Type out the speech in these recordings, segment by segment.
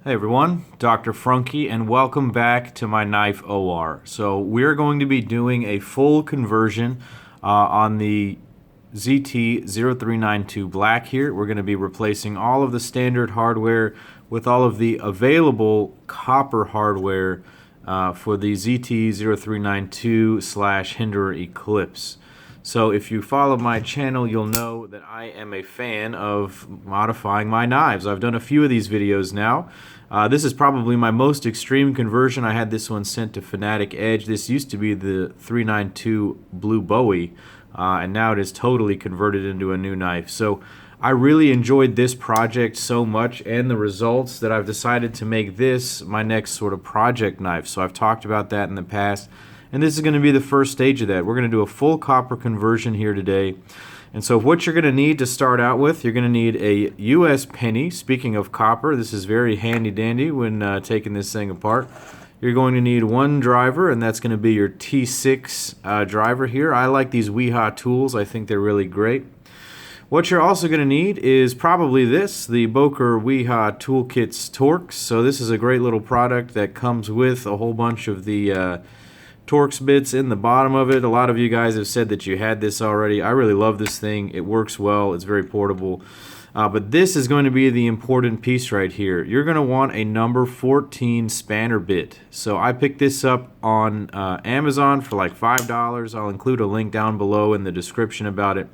Hey everyone, Dr. Frunky, and welcome back to my knife OR. So we're going to be doing a full conversion on the ZT0392 Black here. We're going to be replacing all of the standard hardware with all of the available copper hardware for the ZT0392/Hinderer Eclipse. So if you follow my channel, you'll know that I am a fan of modifying my knives. I've done a few of these videos now. This is probably my most extreme conversion. I had this one sent to Fanatic Edge. This used to be the 392 Blue Bowie, and now it is totally converted into a new knife. So I really enjoyed this project so much and the results that I've decided to make this my next sort of project knife. So I've talked about that in the past. And this is going to be the first stage of that. We're going to do a full copper conversion here today. And so what you're going to need to start out with, you're going to need a US penny. Speaking of copper, this is very handy dandy when taking this thing apart. You're going to need one driver, and that's going to be your T6 driver here. I like these WiHa tools. I think they're really great. What you're also going to need is probably this, the Boker WiHa Toolkit Torx. So this is a great little product that comes with a whole bunch of the Torx bits in the bottom of it. A lot of you guys have said that you had this already. I really love this thing. It works well. It's very portable. But this is going to be the important piece right here. You're going to want a number 14 spanner bit. So I picked this up on Amazon for like $5. I'll include a link down below in the description about it.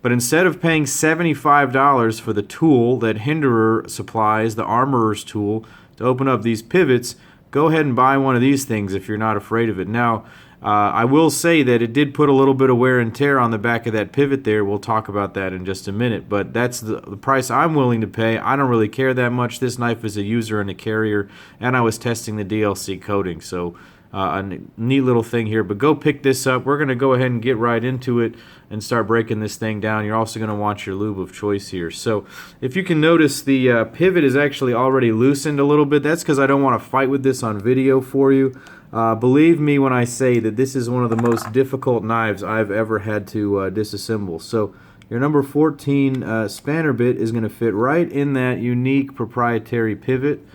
But instead of paying $75 for the tool that Hinderer supplies, the armorer's tool, to open up these pivots, go ahead and buy one of these things if you're not afraid of it. Now, I will say that it did put a little bit of wear and tear on the back of that pivot there. We'll talk about that in just a minute, but that's the price I'm willing to pay. I don't really care that much. This knife is a user and a carrier, and I was testing the DLC coating, so a neat little thing here. But go pick this up. We're going to go ahead and get right into it and start breaking this thing down. You're also going to want your lube of choice here. So if you can notice, the pivot is actually already loosened a little bit. That's because I don't want to fight with this on video for you. Believe me when I say that this is one of the most difficult knives I've ever had to disassemble. So your number 14 spanner bit is going to fit right in that unique proprietary pivot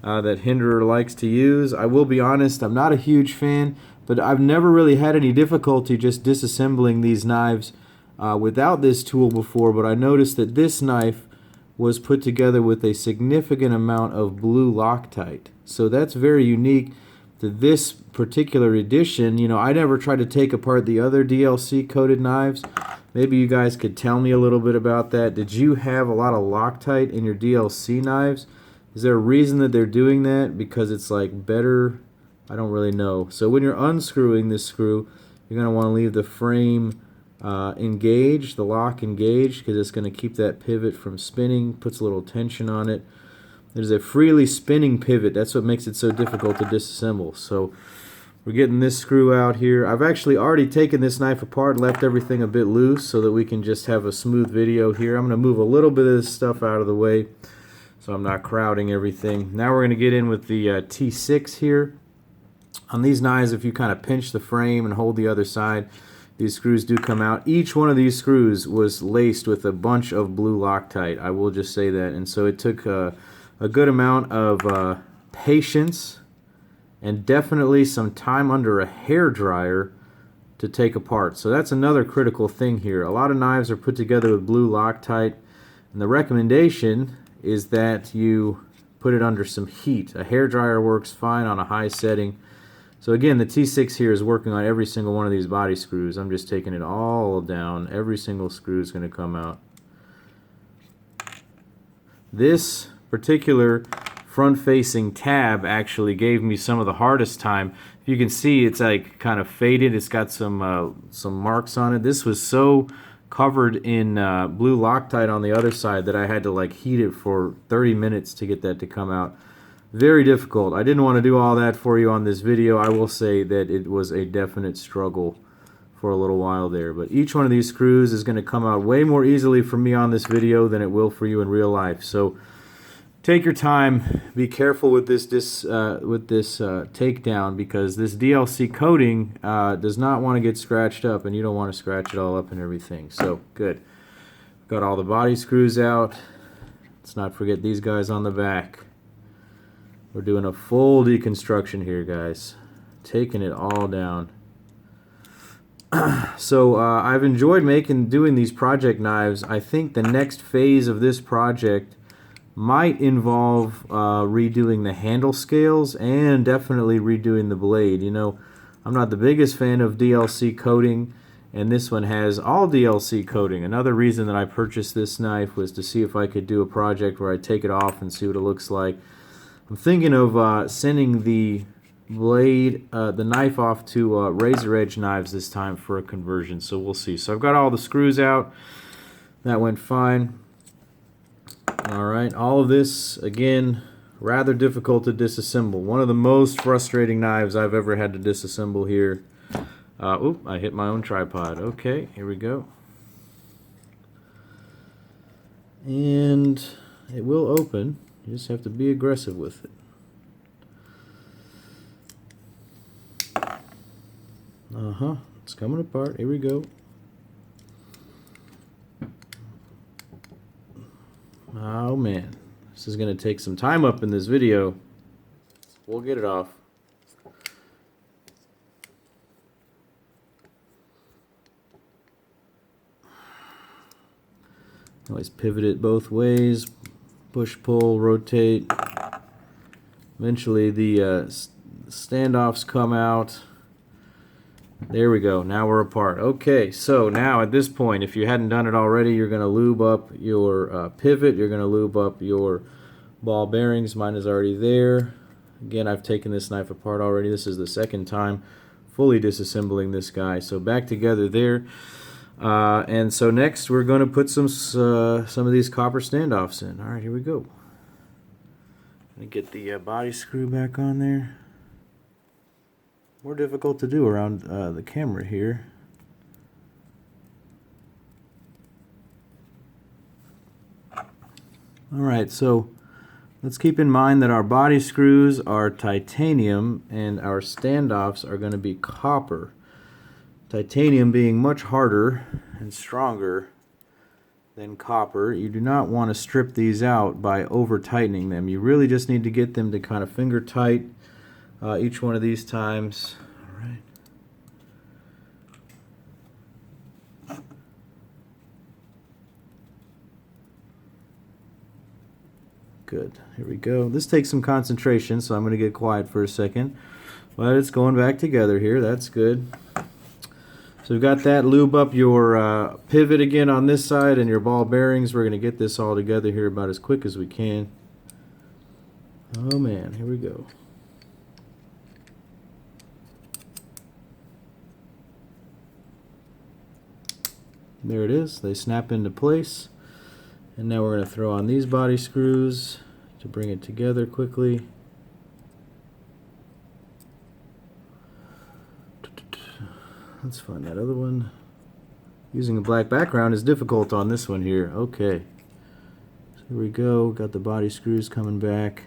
that Hinderer likes to use. I will be honest, I'm not a huge fan, but I've never really had any difficulty just disassembling these knives without this tool before, but I noticed that this knife was put together with a significant amount of Blue Loctite. So that's very unique to this particular edition. You know, I never tried to take apart the other DLC coated knives. Maybe you guys could tell me a little bit about that. Did you have a lot of Loctite in your DLC knives? Is there a reason that they're doing that? Because it's like better? I don't really know. So when you're unscrewing this screw, you're going to want to leave the frame engaged, the lock engaged, because it's going to keep that pivot from spinning, puts a little tension on it. There's a freely spinning pivot. That's what makes it so difficult to disassemble. So we're getting this screw out here. I've actually already taken this knife apart, left everything a bit loose so that we can just have a smooth video here. I'm going to move a little bit of this stuff out of the way so I'm not crowding everything. Now we're going to get in with the T6 here. On these knives, if you kind of pinch the frame and hold the other side, these screws do come out. Each one of these screws was laced with a bunch of Blue Loctite. I will just say that. And so it took a good amount of patience and definitely some time under a hair dryer to take apart. So that's another critical thing here. A lot of knives are put together with Blue Loctite, and the recommendation is that you put it under some heat. A hair dryer works fine on a high setting. So again, the T6 here is working on every single one of these body screws. I'm just taking it all down. Every single screw is going to come out. This particular front-facing tab actually gave me some of the hardest time. If you can see, it's like kind of faded. It's got some marks on it. This was so covered in Blue Loctite on the other side that I had to like heat it for 30 minutes to get that to come out. Very difficult. I didn't want to do all that for you on this video. I will say that it was a definite struggle for a little while there. But each one of these screws is going to come out way more easily for me on this video than it will for you in real life. So take your time. Be careful with this takedown, because this DLC coating does not want to get scratched up, and you don't want to scratch it all up and everything. So good. Got all the body screws out. Let's not forget these guys on the back. We're doing a full deconstruction here, guys. Taking it all down. So I've enjoyed doing these project knives. I think the next phase of this project might involve redoing the handle scales and definitely redoing the blade. You know, I'm not the biggest fan of DLC coating, and this one has all DLC coating. Another reason that I purchased this knife was to see if I could do a project where I take it off and see what it looks like. I'm thinking of sending the knife off to razor edge knives this time for a conversion, so we'll see. So I've got all the screws out. That went fine. Alright, all of this, again, rather difficult to disassemble. One of the most frustrating knives I've ever had to disassemble here. Oop, I hit my own tripod. Okay, here we go. And it will open. You just have to be aggressive with it. It's coming apart. Here we go. Oh man, this is going to take some time up in this video. We'll get it off. Always pivot it both ways. Push, pull, rotate. Eventually the standoffs come out. There we go. Now we're apart. Okay, so now at this point, if you hadn't done it already, you're going to lube up your pivot. You're going to lube up your ball bearings. Mine is already there. Again, I've taken this knife apart already. This is the second time fully disassembling this guy. So back together there. And so next we're going to put some of these copper standoffs in. All right, here we go. Let me get the body screw back on there. More difficult to do around the camera here. Alright, so let's keep in mind that our body screws are titanium and our standoffs are going to be copper. Titanium being much harder and stronger than copper. You do not want to strip these out by over tightening them. You really just need to get them to kind of finger tight each one of these times. All right. Good. Here we go. This takes some concentration, so I'm going to get quiet for a second. But it's going back together here. That's good. So we've got that. Lube up your pivot again on this side and your ball bearings. We're going to get this all together here about as quick as we can. Oh man, here we go. There it is. They snap into place. And now we're going to throw on these body screws to bring it together quickly. Let's find that other one. Using a black background is difficult on this one here. Okay. So here we go. Got the body screws coming back.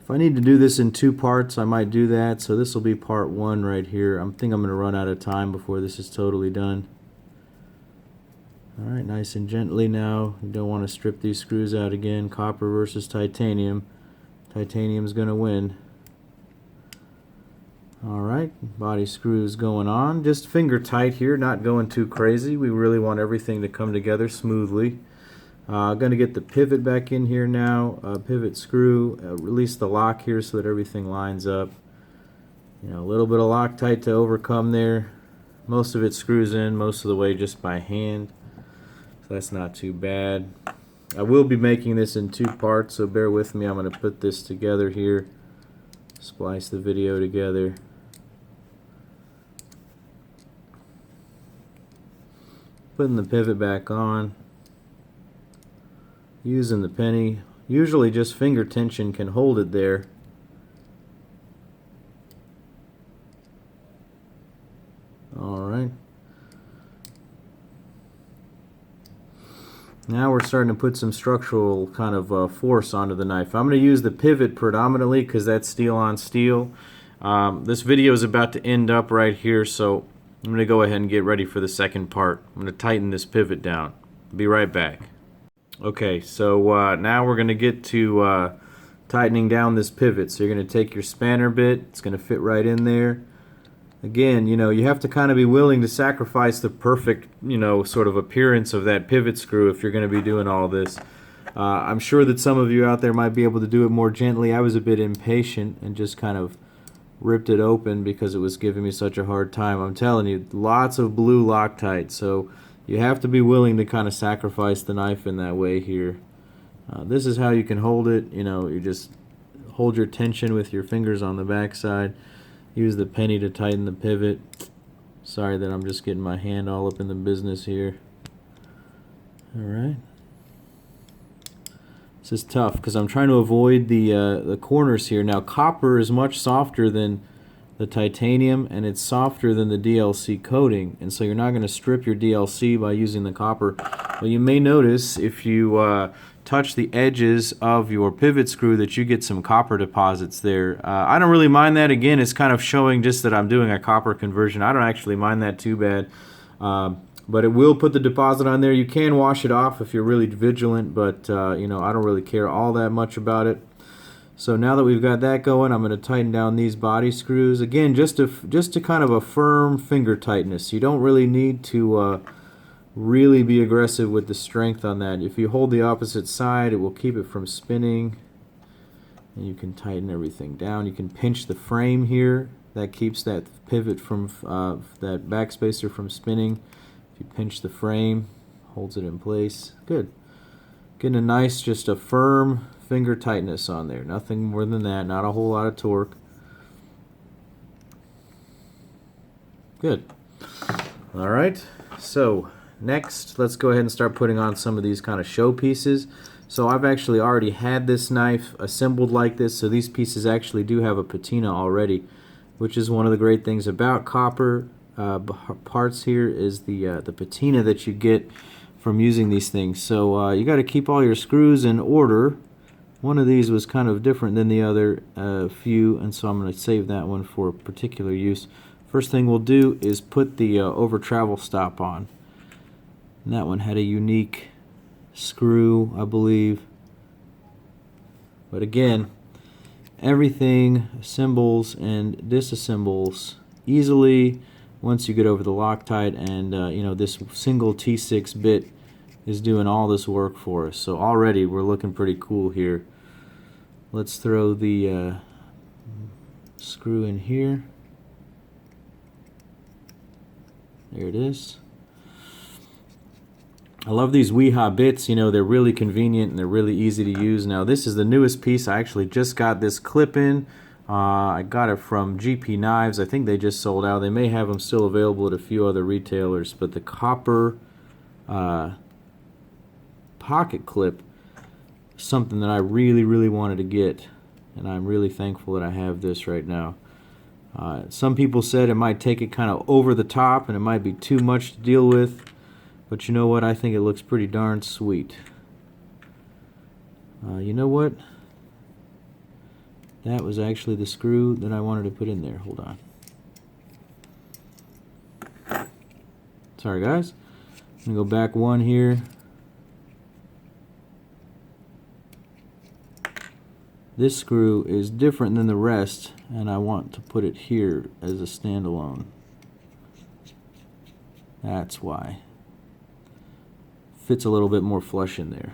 If I need to do this in two parts, I might do that. So this will be part one right here. I think I'm going to run out of time before this is totally done. Alright, nice and gently now. You don't want to strip these screws out again. Copper versus titanium. Titanium's going to win. Alright, body screws going on. Just finger tight here, not going too crazy. We really want everything to come together smoothly. Going to get the pivot back in here now. Pivot screw. Release the lock here so that everything lines up. You know, a little bit of Loctite to overcome there. Most of it screws in most of the way just by hand. That's not too bad. I will be making this in two parts, so bear with me. I'm going to put this together here, splice the video together. Putting the pivot back on, using the penny. Usually just finger tension can hold it there. Alright. Now we're starting to put some structural kind of force onto the knife. I'm going to use the pivot predominantly because that's steel on steel. This video is about to end up right here, so I'm going to go ahead and get ready for the second part. I'm going to tighten this pivot down. Be right back. Okay, so now we're going to get to tightening down this pivot. So you're going to take your spanner bit, it's going to fit right in there. Again, you know, you have to kind of be willing to sacrifice the perfect, you know, sort of appearance of that pivot screw if you're going to be doing all this. I'm sure that some of you out there might be able to do it more gently. I was a bit impatient and just kind of ripped it open because it was giving me such a hard time. I'm telling you, lots of blue Loctite, so you have to be willing to kind of sacrifice the knife in that way here. This is how you can hold it. You know, you just hold your tension with your fingers on the back side. Use the penny to tighten the pivot. Sorry that I'm just getting my hand all up in the business here. Alright. This is tough because I'm trying to avoid the corners here. Now copper is much softer than the titanium, and it's softer than the DLC coating, and so you're not going to strip your DLC by using the copper. But you may notice if you touch the edges of your pivot screw that you get some copper deposits there. I don't really mind that. Again, it's kind of showing just that I'm doing a copper conversion. I don't actually mind that too bad. But it will put the deposit on there. You can wash it off if you're really vigilant, but you know, I don't really care all that much about it. So now that we've got that going, I'm going to tighten down these body screws. Again, just to kind of a firm finger tightness. You don't really need to really be aggressive with the strength on that. If you hold the opposite side, it will keep it from spinning. And you can tighten everything down. You can pinch the frame here. That keeps that pivot from, that backspacer from spinning. If you pinch the frame, holds it in place. Good. Getting a nice, just a firm finger tightness on there. Nothing more than that. Not a whole lot of torque. Good. All right. So next, let's go ahead and start putting on some of these kind of show pieces. So I've actually already had this knife assembled like this, so these pieces actually do have a patina already, which is one of the great things about copper parts here is the patina that you get from using these things. So you got to keep all your screws in order. One of these was kind of different than the other few, and so I'm going to save that one for particular use. First thing we'll do is put the over travel stop on. And that one had a unique screw, I believe. But again, everything assembles and disassembles easily once you get over the Loctite, and you know, this single T6 bit is doing all this work for us. So already we're looking pretty cool here. Let's throw the screw in here. There it is. I love these WiHa bits. You know, they're really convenient and they're really easy to use. Now this is the newest piece. I actually just got this clip in. I got it from GP Knives. I think they just sold out. They may have them still available at a few other retailers, but the copper pocket clip, something that I really wanted to get, and I'm really thankful that I have this right now. Some people said it might take it kind of over the top and it might be too much to deal with, but you know what, I think it looks pretty darn sweet. You know what, that was actually the screw that I wanted to put in there. Hold on. Sorry guys, I'm going to go back one here. This screw is different than the rest, and I want to put it here as a standalone. That's why. Fits a little bit more flush in there.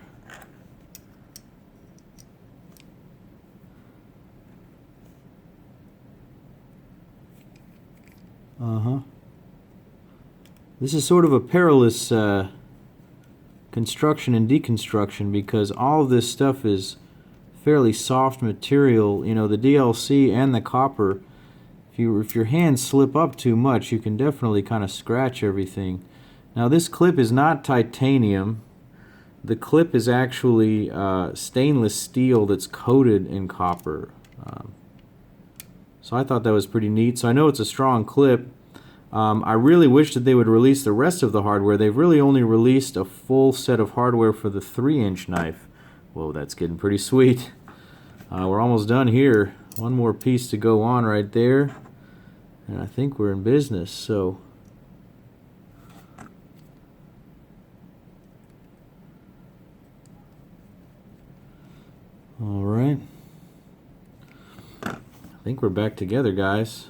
This is sort of a perilous construction and deconstruction because all of this stuff is fairly soft material. You know, the DLC and the copper, if your hands slip up too much, you can definitely kind of scratch everything. Now this clip is not titanium. The clip is actually stainless steel that's coated in copper. So I thought that was pretty neat. So I know it's a strong clip. I really wish that they would release the rest of the hardware. They've really only released a full set of hardware for the 3-inch knife. Whoa, that's getting pretty sweet. We're almost done here. One more piece to go on right there, and I think we're in business. So all right, think we're back together, guys.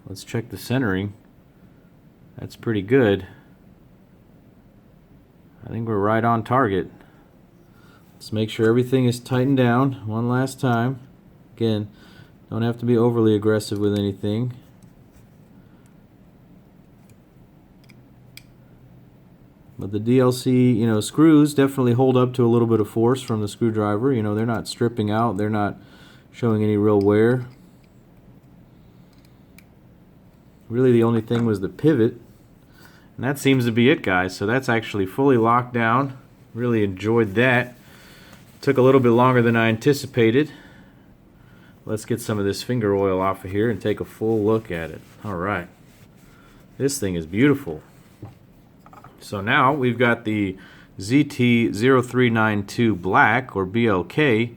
Let's check the centering. That's pretty good. I think we're right on target. Let's make sure everything is tightened down one last time. Again, don't have to be overly aggressive with anything. But the DLC, you know, screws definitely hold up to a little bit of force from the screwdriver. You know, they're not stripping out, they're not showing any real wear. Really the only thing was the pivot. And that seems to be it, guys. So that's actually fully locked down. Really enjoyed that. Took a little bit longer than I anticipated. Let's get some of this finger oil off of here and take a full look at it. Alright. This thing is beautiful. So now we've got the ZT0392 Black, or BLK,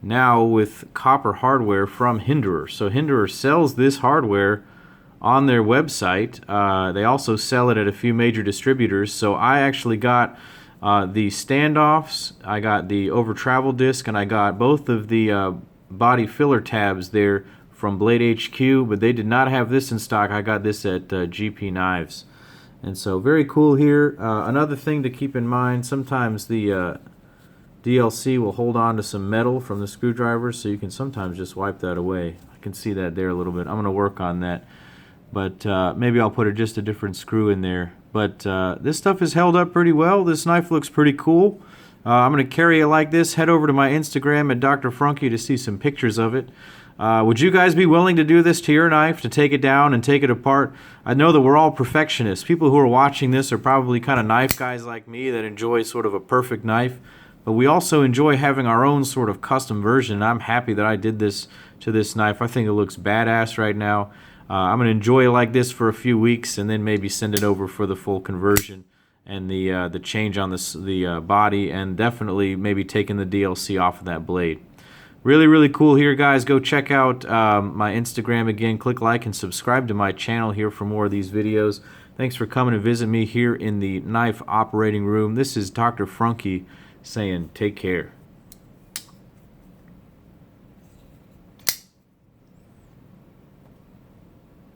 now with copper hardware from Hinderer. So Hinderer sells this hardware on their website. They also sell it at a few major distributors. So I actually got the standoffs, I got the over travel disc, and I got both of the body filler tabs there from Blade HQ, but they did not have this in stock. I got this at GP Knives. And so very cool here. Another thing to keep in mind, sometimes the DLC will hold on to some metal from the screwdriver, so you can sometimes just wipe that away. I can see that there a little bit. I'm going to work on that. But maybe I'll put just a different screw in there. But this stuff is held up pretty well. This knife looks pretty cool. I'm going to carry it like this. Head over to my Instagram at Dr. Frunky to see some pictures of it. Would you guys be willing to do this to your knife, to take it down and take it apart? I know that we're all perfectionists. People who are watching this are probably kind of knife guys like me that enjoy sort of a perfect knife. But we also enjoy having our own sort of custom version. And I'm happy that I did this to this knife. I think it looks badass right now. I'm going to enjoy it like this for a few weeks and then maybe send it over for the full conversion and the change on the body, and definitely maybe taking the DLC off of that blade. Really, really cool here, guys. Go check out my Instagram again. Click like and subscribe to my channel here for more of these videos. Thanks for coming to visit me here in the knife operating room. This is Dr. Frunky saying take care.